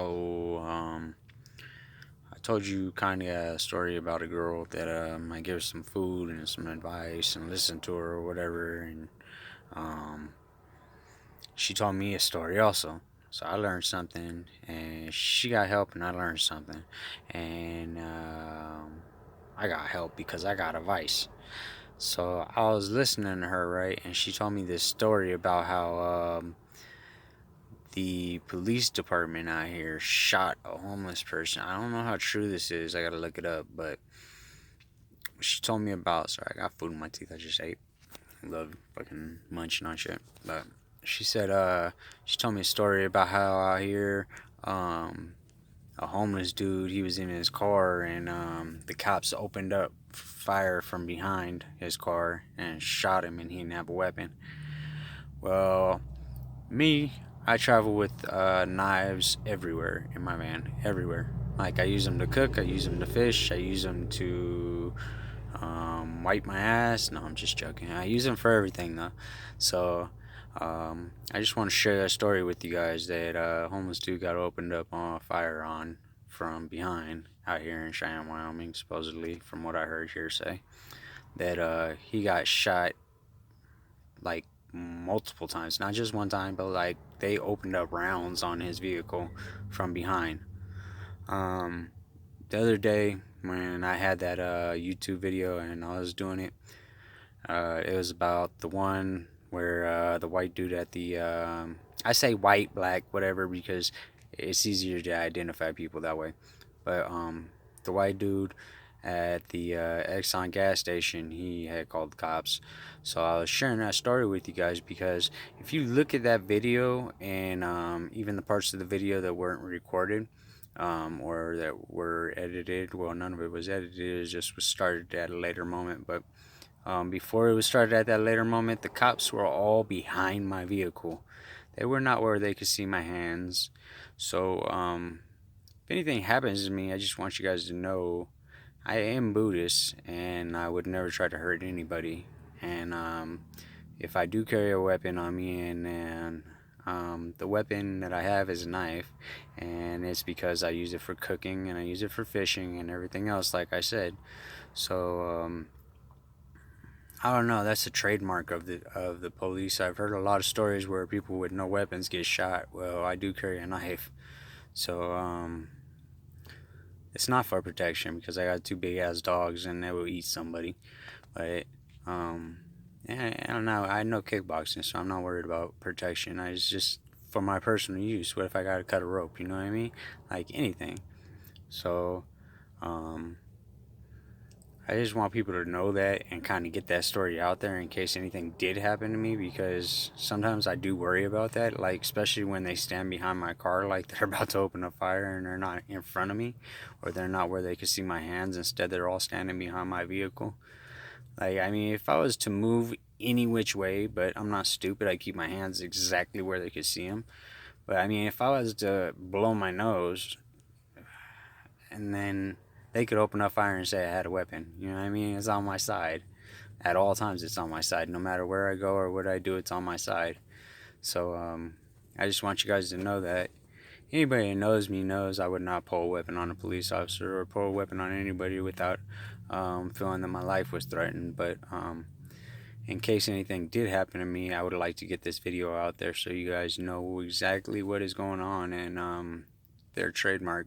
I told you kind of a story about a girl that I gave her some food and some advice and listened to her or whatever, and um, she told me a story also. So I learned something, and she got help, and I learned something, and I got help because I got advice. So I was listening to her, right, and she told me this story about how the police department out here shot a homeless person. I don't know how true this is. I gotta look it up, but she told me about. Sorry, I got food in my teeth. I just ate. I love fucking munching on shit. But she said, she told me a story about how out here, a homeless dude, he was in his car, and the cops opened up fire from behind his car and shot him, and he didn't have a weapon. Well, me, I travel with knives everywhere in my van, everywhere. Like I use them to cook, I use them to fish, I use them to wipe my ass. No, I'm just joking. I use them for everything though. So I just want to share that story with you guys that homeless dude got opened up on fire on from behind out here in Cheyenne, Wyoming, supposedly, from what I heard hearsay, that he got shot like multiple times, not just one time, but like they opened up rounds on his vehicle from behind. Um, the other day when I had that YouTube video and I was doing it, it was about the one where the white dude at the I say white, black, whatever, because it's easier to identify people that way. But the white dude at the Exxon gas station, he had called the cops. So I was sharing that story with you guys because if you look at that video and even the parts of the video that weren't recorded or that were edited, well, none of it was edited, it just was started at a later moment. But before it was started at that later moment, the cops were all behind my vehicle. They were not where they could see my hands. So if anything happens to me, I just want you guys to know I am Buddhist and I would never try to hurt anybody. And if I do carry a weapon on me, and the weapon that I have is a knife, and it's because I use it for cooking and I use it for fishing and everything else, like I said. So I don't know. That's a trademark of the police. I've heard a lot of stories where people with no weapons get shot. Well, I do carry a knife, so it's not for protection because I got two big ass dogs and they will eat somebody. But yeah, I don't know. I know kickboxing, so I'm not worried about protection. It's just for my personal use. What if I gotta cut a rope? You know what I mean? Like anything. So um, I just want people to know that and kind of get that story out there in case anything did happen to me, because sometimes I do worry about that, like especially when they stand behind my car like they're about to open a fire and they're not in front of me, or they're not where they can see my hands, instead they're all standing behind my vehicle. Like, I mean, if I was to move any which way, but I'm not stupid, I keep my hands exactly where they could see them. But I mean, if I was to blow my nose and then they could open up fire and say I had a weapon. You know what I mean? It's on my side. At all times, it's on my side. No matter where I go or what I do, it's on my side. So I just want you guys to know that anybody that knows me knows I would not pull a weapon on a police officer or pull a weapon on anybody without feeling that my life was threatened. But in case anything did happen to me, I would like to get this video out there so you guys know exactly what is going on, and their trademark